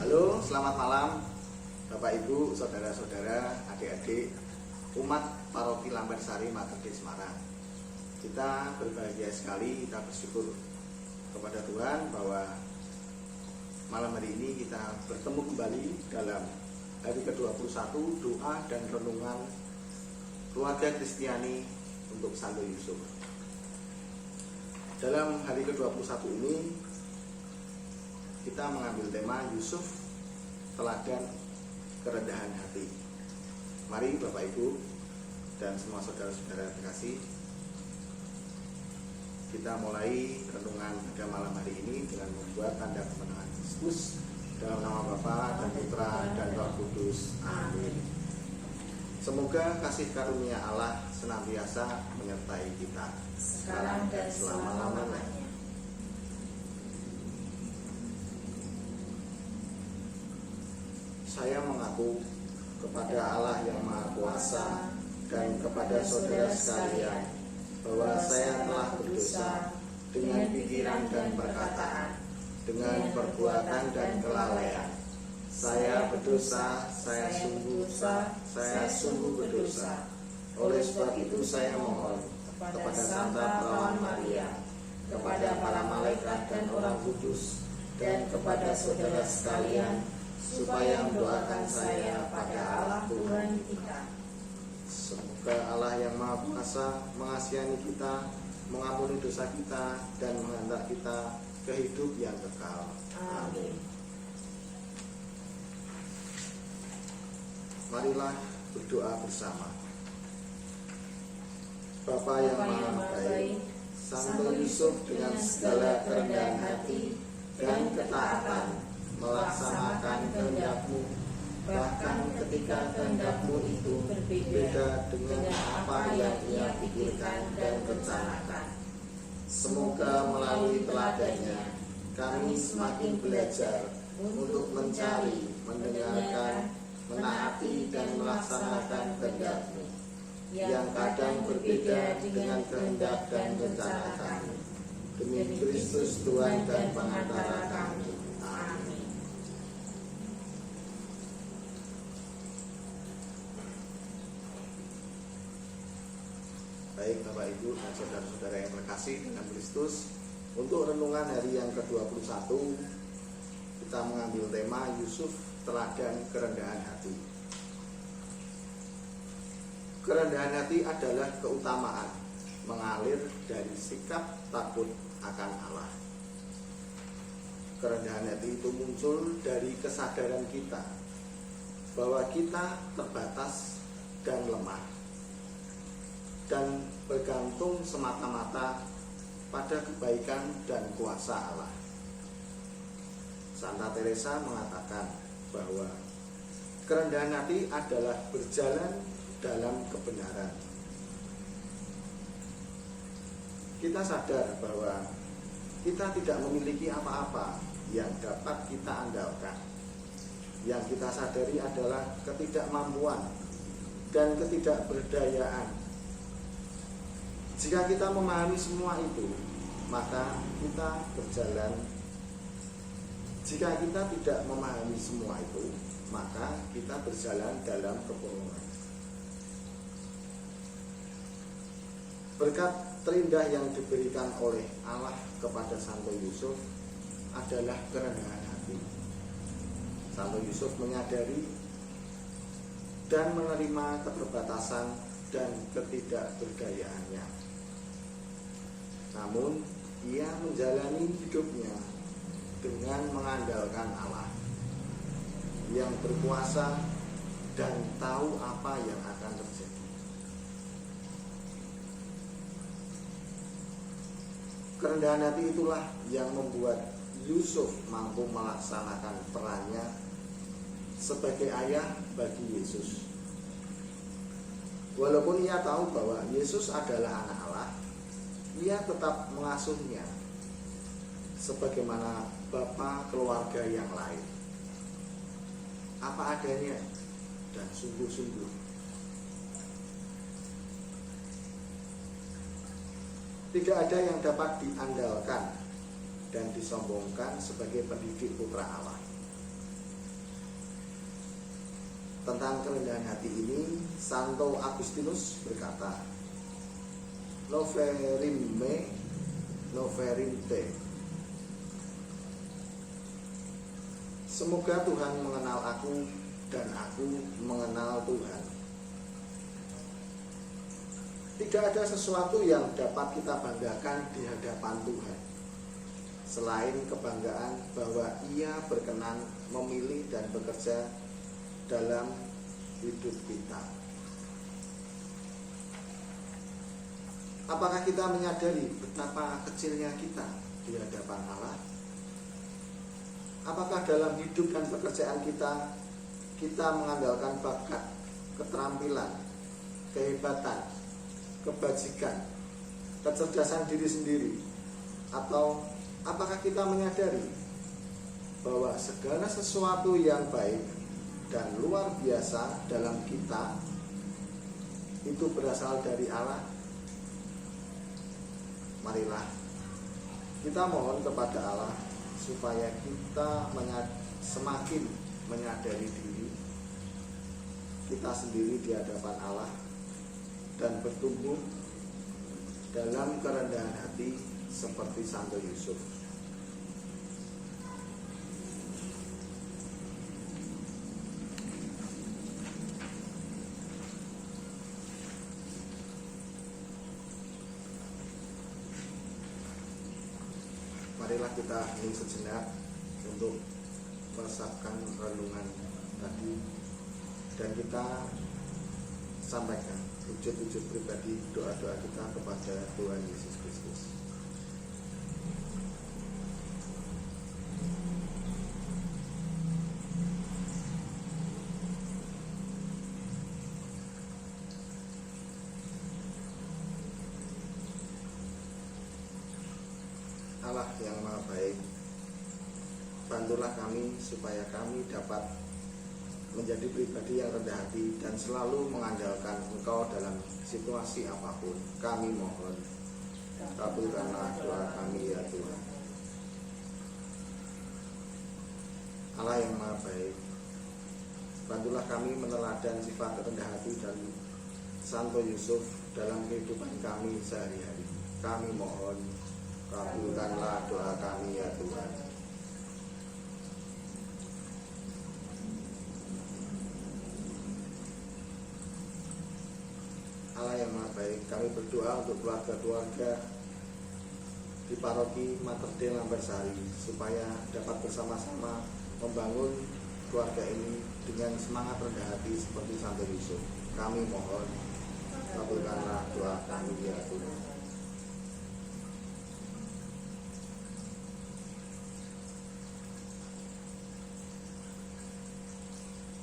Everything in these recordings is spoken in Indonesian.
Halo, selamat malam Bapak Ibu, saudara-saudara, adik-adik umat Paroki Lambersari Mater Dei Semarang. Kita berbahagia sekali, kita bersyukur kepada Tuhan bahwa malam hari ini kita bertemu kembali dalam hari ke-21 doa dan renungan keluarga Kristiani untuk Santo Yusuf. Dalam hari ke-21 ini kita mengambil tema Yusuf, teladan kerendahan hati. Mari Bapak Ibu dan semua saudara-saudara terkasih, kita mulai renungan pada malam hari ini dengan membuat tanda kemenangan Kristus dalam nama Bapa dan Putra dan Roh Kudus. Amin. Semoga kasih karunia Allah senantiasa menyertai kita sekarang dan selama-lamanya. Saya mengaku kepada Allah yang Maha Kuasa dan kepada saudara sekalian bahwa saya telah berdosa dengan pikiran dan perkataan, dengan perbuatan dan kelalaian. Saya berdosa, saya sungguh berdosa. Oleh sebab itu saya mohon kepada Santa Perawan Maria, kepada para malaikat dan orang kudus, dan kepada saudara sekalian, supaya mendoakan saya pada Allah Tuhan kita. Semoga Allah yang Maha Kuasa mengasihani kita, mengampuni dosa kita, dan menghantar kita ke hidup yang kekal. Amin. Marilah berdoa bersama. Bapa yang Maha Baik, Santo Yusuf dengan segala kerendahan hati dan ketaatan melaksanakan kehendak-Mu, bahkan ketika kehendak-Mu itu berbeda dengan apa yang Ia pikirkan dan rencanakan. Semoga melalui teladannya kami semakin belajar untuk mencari, mendengarkan, menaati dan melaksanakan kehendak-Mu yang kadang berbeda dengan kehendak dan rencana kami. Demi Kristus Tuhan dan pengantara kami. Baik Bapak Ibu dan saudara-saudara yang terkasih dengan Kristus, untuk renungan hari yang ke-21 kita mengambil tema Yusuf, teladan kerendahan hati. Kerendahan hati adalah keutamaan mengalir dari sikap takut akan Allah. Kerendahan hati itu muncul dari kesadaran kita bahwa kita terbatas dan lemah, dan bergantung semata-mata pada kebaikan dan kuasa Allah. Santa Teresa mengatakan bahwa kerendahan hati adalah berjalan dalam kebenaran. Kita sadar bahwa kita tidak memiliki apa-apa yang dapat kita andalkan. Yang kita sadari adalah ketidakmampuan dan ketidakberdayaan. Jika kita memahami semua itu, maka kita berjalan. Jika kita tidak memahami semua itu, maka kita berjalan dalam kebohongan. Berkat terindah yang diberikan oleh Allah kepada Santo Yusuf adalah kerendahan hati. Santo Yusuf menyadari dan menerima keterbatasan dan ketidakberdayaannya. Namun, ia menjalani hidupnya dengan mengandalkan Allah yang berkuasa dan tahu apa yang akan terjadi. Kerendahan hati itulah yang membuat Yusuf mampu melaksanakan perannya sebagai ayah bagi Yesus. Walaupun ia tahu bahwa Yesus adalah anak Allah, ia tetap mengasuhnya sebagaimana bapa keluarga yang lain, apa adanya dan sungguh-sungguh. Tidak ada yang dapat diandalkan dan disombongkan sebagai pendidik putra Allah. Tentang kerendahan hati ini, Santo Agustinus berkata, Noverim me, noverim te. Semoga Tuhan mengenal aku dan aku mengenal Tuhan. Tidak ada sesuatu yang dapat kita banggakan di hadapan Tuhan selain kebanggaan bahwa Ia berkenan memilih dan bekerja dalam hidup kita. Apakah kita menyadari betapa kecilnya kita di hadapan Allah? Apakah dalam hidup dan pekerjaan kita mengandalkan bakat, keterampilan, kehebatan, kebajikan, kecerdasan diri sendiri? Atau apakah kita menyadari bahwa segala sesuatu yang baik dan luar biasa dalam kita itu berasal dari Allah? Marilah kita mohon kepada Allah supaya kita semakin menyadari diri kita sendiri di hadapan Allah dan bertumbuh dalam kerendahan hati seperti Santo Yusuf. Marilah kita hening sejenak untuk meresapkan renungan tadi dan kita sampaikan wujud-wujud pribadi doa-doa kita kepada Tuhan Yesus Kristus. Allah yang Maha Baik, bantulah kami supaya kami dapat menjadi pribadi yang rendah hati dan selalu mengandalkan Engkau dalam situasi apapun. Kami mohon, kabulkanlah doa kami ya Tuhan. Allah yang Maha Baik, bantulah kami meneladan sifat rendah hati dan Santo Yusuf dalam kehidupan kami sehari-hari. Kami mohon, kabulkanlah doa kami ya Tuhan. Allah yang Maha Baik, kami berdoa untuk keluarga-keluarga di paroki Mater Dei Lambersari supaya dapat bersama-sama membangun keluarga ini dengan semangat rendah hati seperti Santo Yusuf. Kami mohon, kabulkanlah doa kami ya Tuhan.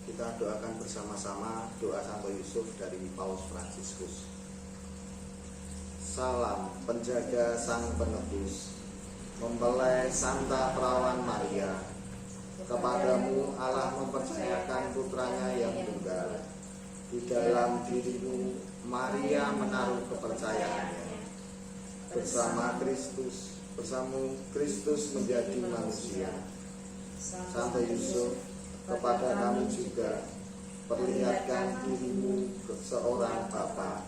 Kita doakan bersama-sama doa Santo Yusuf dari Paus Fransiskus. Salam penjaga Sang Penebus, mempelai Santa Perawan Maria, kepadamu Allah mempercayakan putranya yang tunggal. Di dalam dirimu Maria menaruh kepercayaannya. Bersama Kristus menjadi manusia. Santo Yusuf, kepada kami juga perlihatkan dirimu seorang Bapa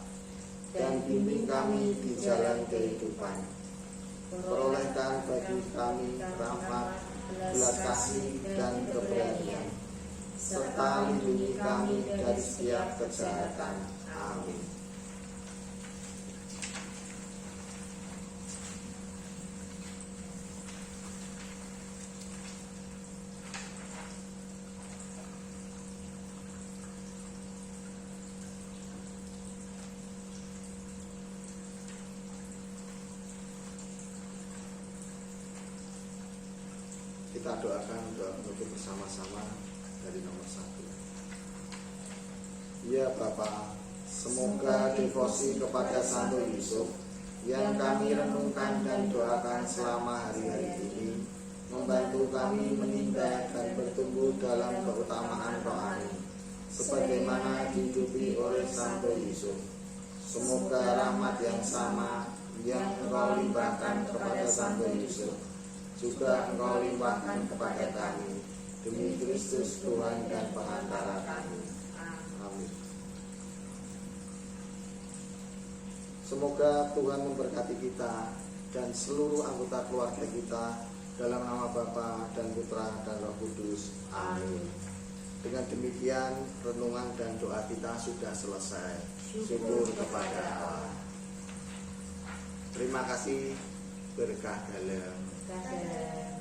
dan bimbing kami di jalan kehidupan. Perolehkan bagi kami rahmat, belas kasih dan keberanian, serta lindungi kami dari setiap kejahatan. Amin. Kita doakan doa penutup bersama-sama dari nomor 1. Ya Bapa, semoga devosi kepada Santo Yusuf yang kami renungkan dan doakan selama hari-hari ini membantu kami menindak dan bertumbuh dalam keutamaan rohani sebagaimana dihidupi oleh Santo Yusuf. Semoga rahmat yang sama yang Engkau limpahkan kepada Santo Yusuf juga Engkau limpahkan kepada kami demi Kristus Tuhan dan pengantara kami. Semoga Tuhan memberkati kita dan seluruh anggota keluarga kita dalam nama Bapa dan Putra dan Roh Kudus. Amin. Dengan demikian renungan dan doa kita sudah selesai. Syukur kepada Allah. Terima kasih. Berkah dalam.